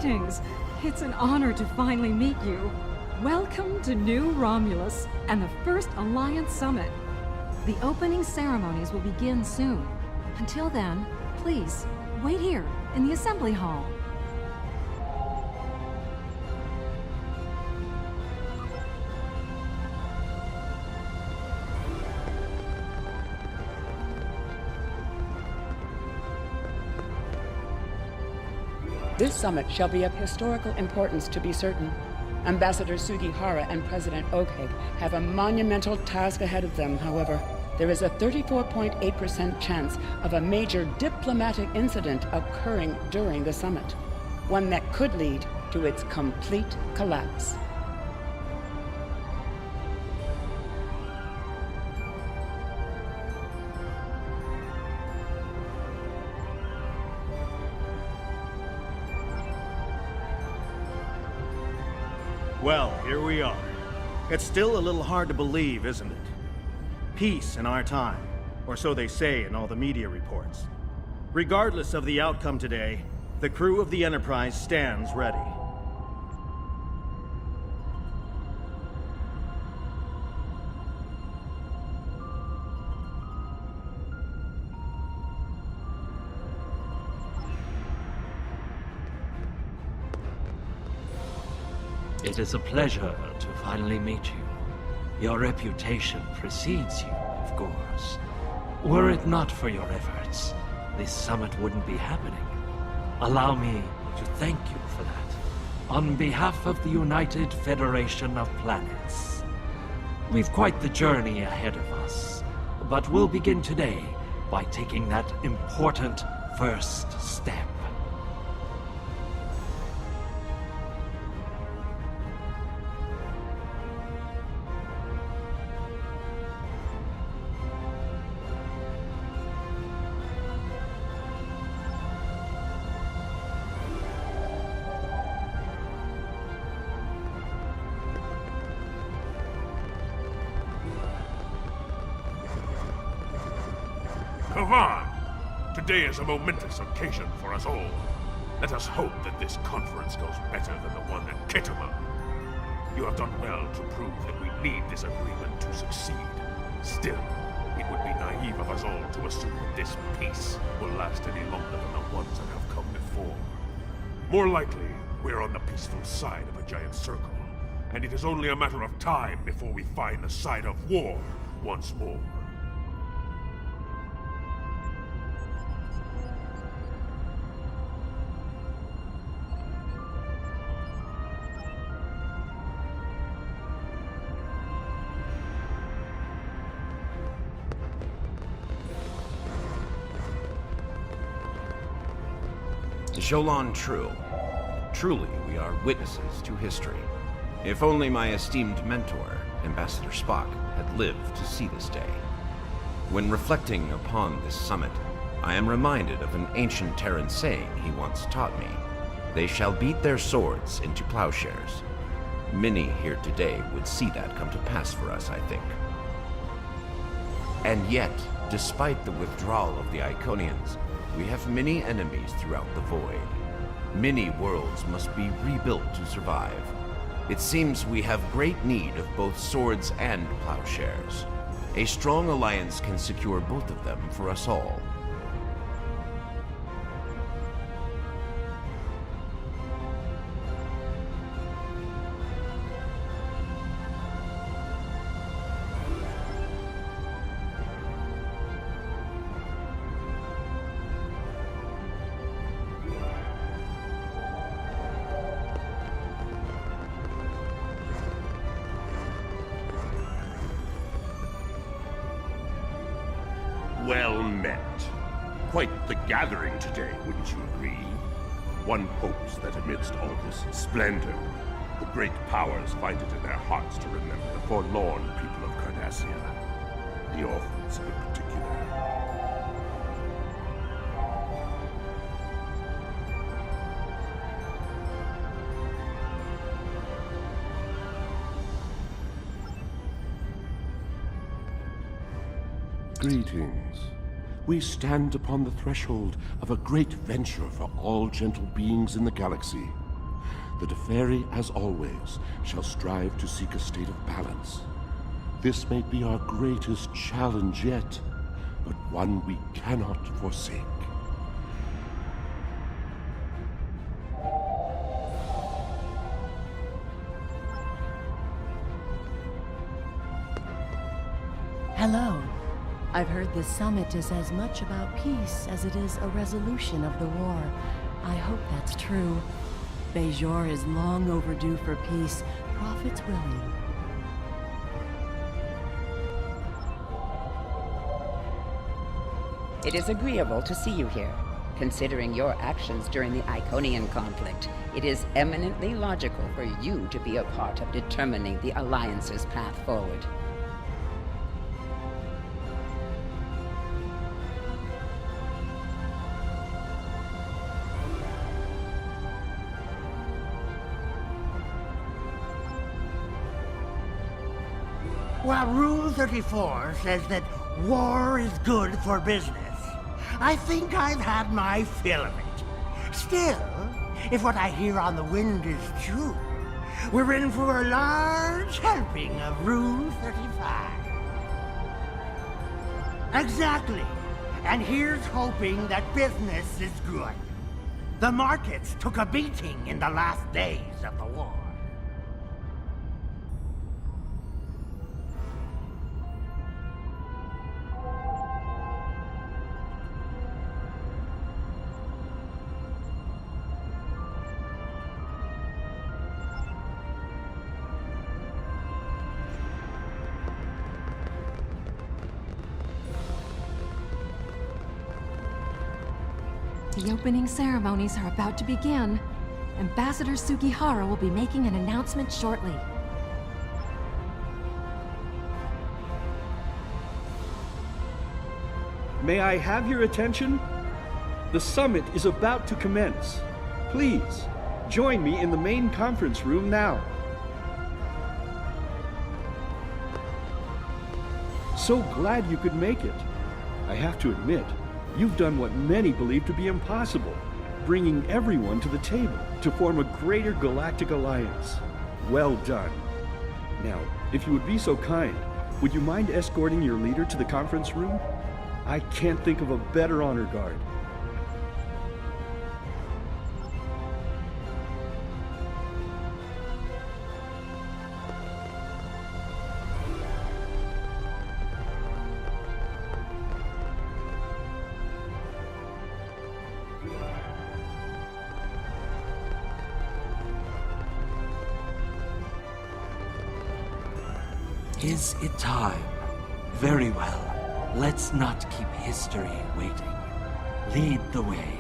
Greetings! It's an honor to finally meet you. Welcome to New Romulus and the first Alliance Summit. The opening ceremonies will begin soon. Until then, please, wait here in the Assembly Hall. This summit shall be of historical importance, to be certain. Ambassador Sugihara and President Oakegg have a monumental task ahead of them, however. There is a 34.8% chance of a major diplomatic incident occurring during the summit, one that could lead to its complete collapse. Well, here we are. It's still a little hard to believe, isn't it? Peace in our time, or so they say in all the media reports. Regardless of the outcome today, the crew of the Enterprise stands ready. It is a pleasure to finally meet you. Your reputation precedes you, of course. Were it not for your efforts, this summit wouldn't be happening. Allow me to thank you for that, on behalf of the United Federation of Planets. We've quite the journey ahead of us, but we'll begin today by taking that important first step. Come on! Today is a momentous occasion for us all. Let us hope that this conference goes better than the one at Kittima. You have done well to prove that we need this agreement to succeed. Still, it would be naive of us all to assume that this peace will last any longer than the ones that have come before. More likely, we're on the peaceful side of a giant circle, and it is only a matter of time before we find the side of war once more. Jolan True. Truly, we are witnesses to history. If only my esteemed mentor, Ambassador Spock, had lived to see this day. When reflecting upon this summit, I am reminded of an ancient Terran saying he once taught me. They shall beat their swords into plowshares. Many here today would see that come to pass for us, I think. And yet, despite the withdrawal of the Iconians, we have many enemies throughout the void. Many worlds must be rebuilt to survive. It seems we have great need of both swords and plowshares. A strong alliance can secure both of them for us all. Well met. Quite the gathering today, wouldn't you agree? One hopes that amidst all this splendor, the great powers find it in their hearts to remember the forlorn people of Cardassia, the orphans in particular. Greetings. We stand upon the threshold of a great venture for all gentle beings in the galaxy. The Deferi, as always, shall strive to seek a state of balance. This may be our greatest challenge yet, but one we cannot forsake. Hello. I've heard this summit is as much about peace as it is a resolution of the war. I hope that's true. Bejor is long overdue for peace, prophets willing. It is agreeable to see you here. Considering your actions during the Iconian conflict, it is eminently logical for you to be a part of determining the Alliance's path forward. While Rule 34 says that war is good for business, I think I've had my fill of it. Still, if what I hear on the wind is true, we're in for a large helping of Rule 35. Exactly. And here's hoping that business is good. The markets took a beating in the last days of the war. The opening ceremonies are about to begin. Ambassador Sugihara will be making an announcement shortly. May I have your attention? The summit is about to commence. Please, join me in the main conference room now. So glad you could make it. I have to admit, you've done what many believe to be impossible, bringing everyone to the table to form a greater galactic alliance. Well done. Now, if you would be so kind, would you mind escorting your leader to the conference room? I can't think of a better honor guard. Is it time? Very well. Let's not keep history waiting. Lead the way.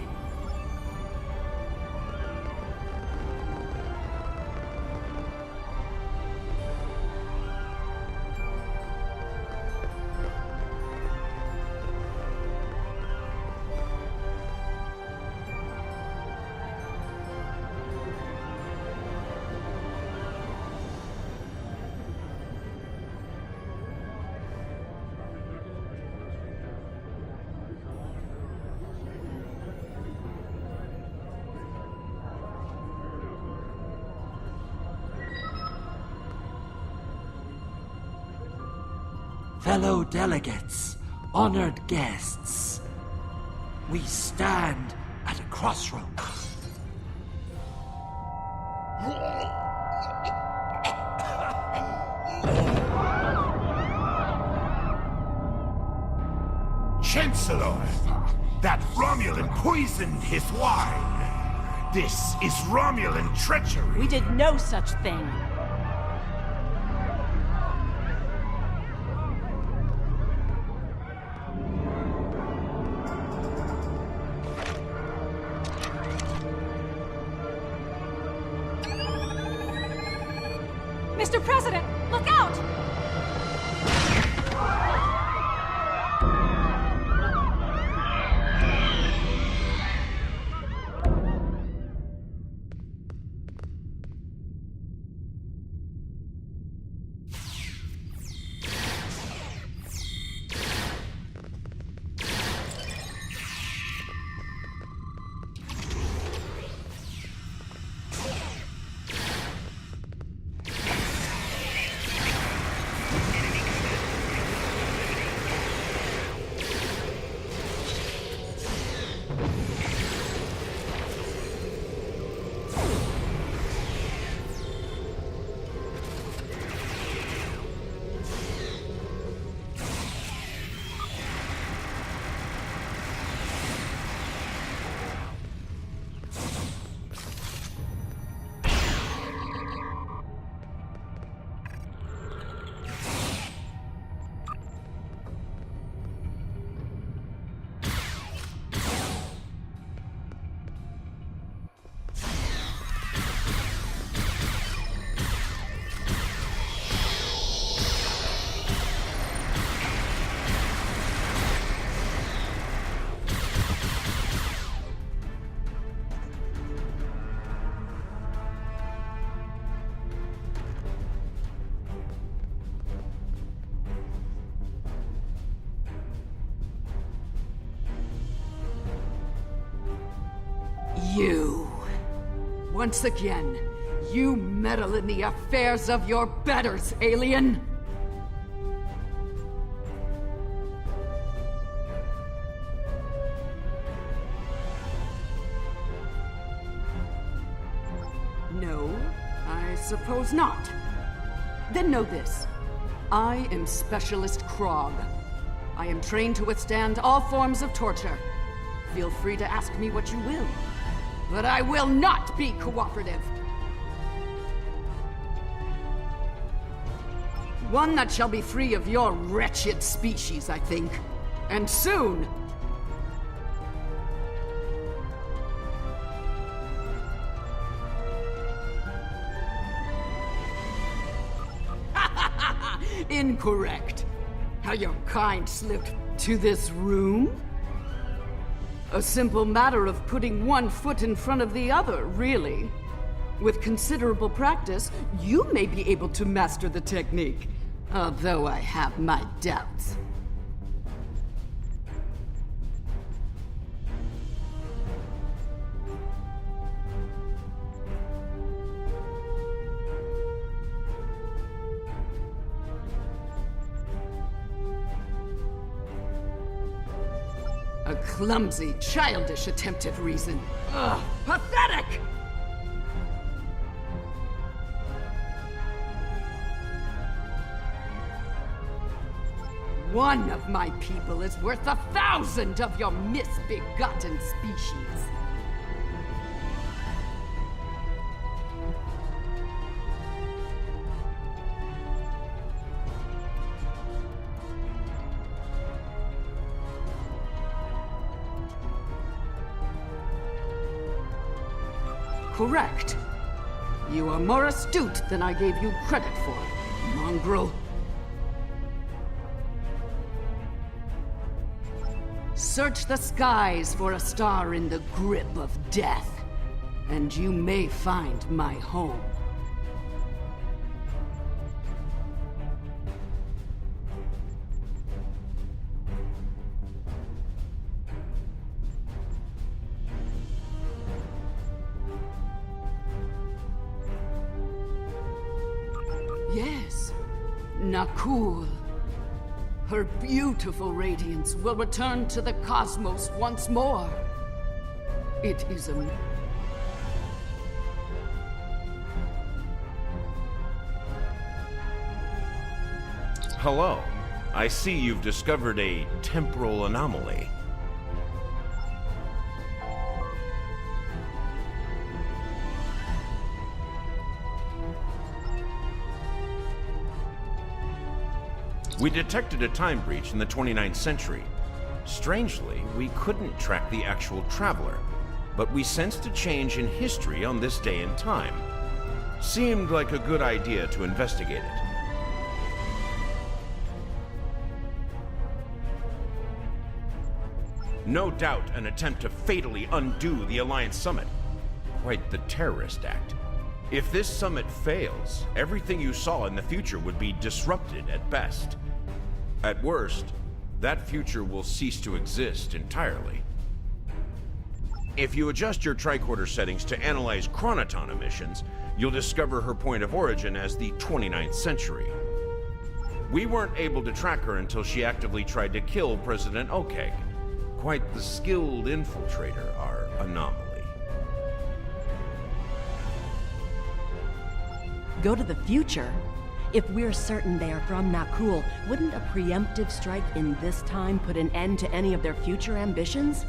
Fellow delegates, honored guests, we stand at a crossroads. Chancellor, that Romulan poisoned his wine. This is Romulan treachery. We did no such thing. Mr. President, look out! You. Once again, you meddle in the affairs of your betters, alien! No, I suppose not. Then know this. I am Specialist Krog. I am trained to withstand all forms of torture. Feel free to ask me what you will, but I will not be cooperative. One that shall be free of your wretched species, I think. And soon! Incorrect. How your kind slipped to this room? A simple matter of putting one foot in front of the other, really. With considerable practice, you may be able to master the technique, although I have my doubts. A clumsy, childish attempt at reason. Ugh, pathetic! One of my people is worth 1,000 of your misbegotten species. Correct. You are more astute than I gave you credit for, mongrel. Search the skies for a star in the grip of death, and you may find my home. Yes, Nakul. Her beautiful radiance will return to the cosmos once more. It is a... Hello. I see you've discovered a temporal anomaly. We detected a time breach in the 29th century. Strangely, we couldn't track the actual traveler, but we sensed a change in history on this day and time. Seemed like a good idea to investigate it. No doubt an attempt to fatally undo the Alliance Summit. Quite the terrorist act. If this summit fails, everything you saw in the future would be disrupted at best. At worst, that future will cease to exist entirely. If you adjust your tricorder settings to analyze chronoton emissions, you'll discover her point of origin as the 29th century. We weren't able to track her until she actively tried to kill President Okeg. Quite the skilled infiltrator, our anomaly. Go to the future? If we're certain they are from Nakul, wouldn't a preemptive strike in this time put an end to any of their future ambitions?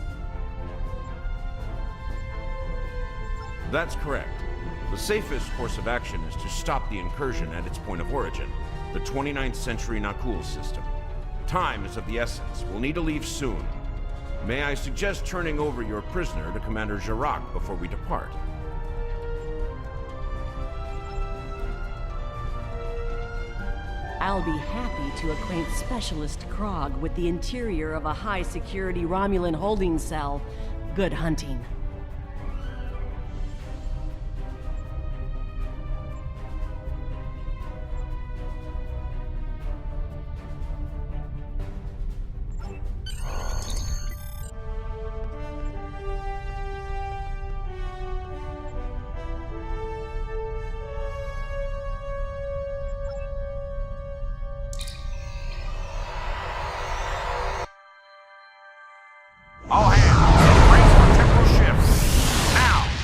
That's correct. The safest course of action is to stop the incursion at its point of origin, the 29th century Nakul system. Time is of the essence. We'll need to leave soon. May I suggest turning over your prisoner to Commander Jirak before we depart? I'll be happy to acquaint Specialist Krog with the interior of a high-security Romulan holding cell. Good hunting.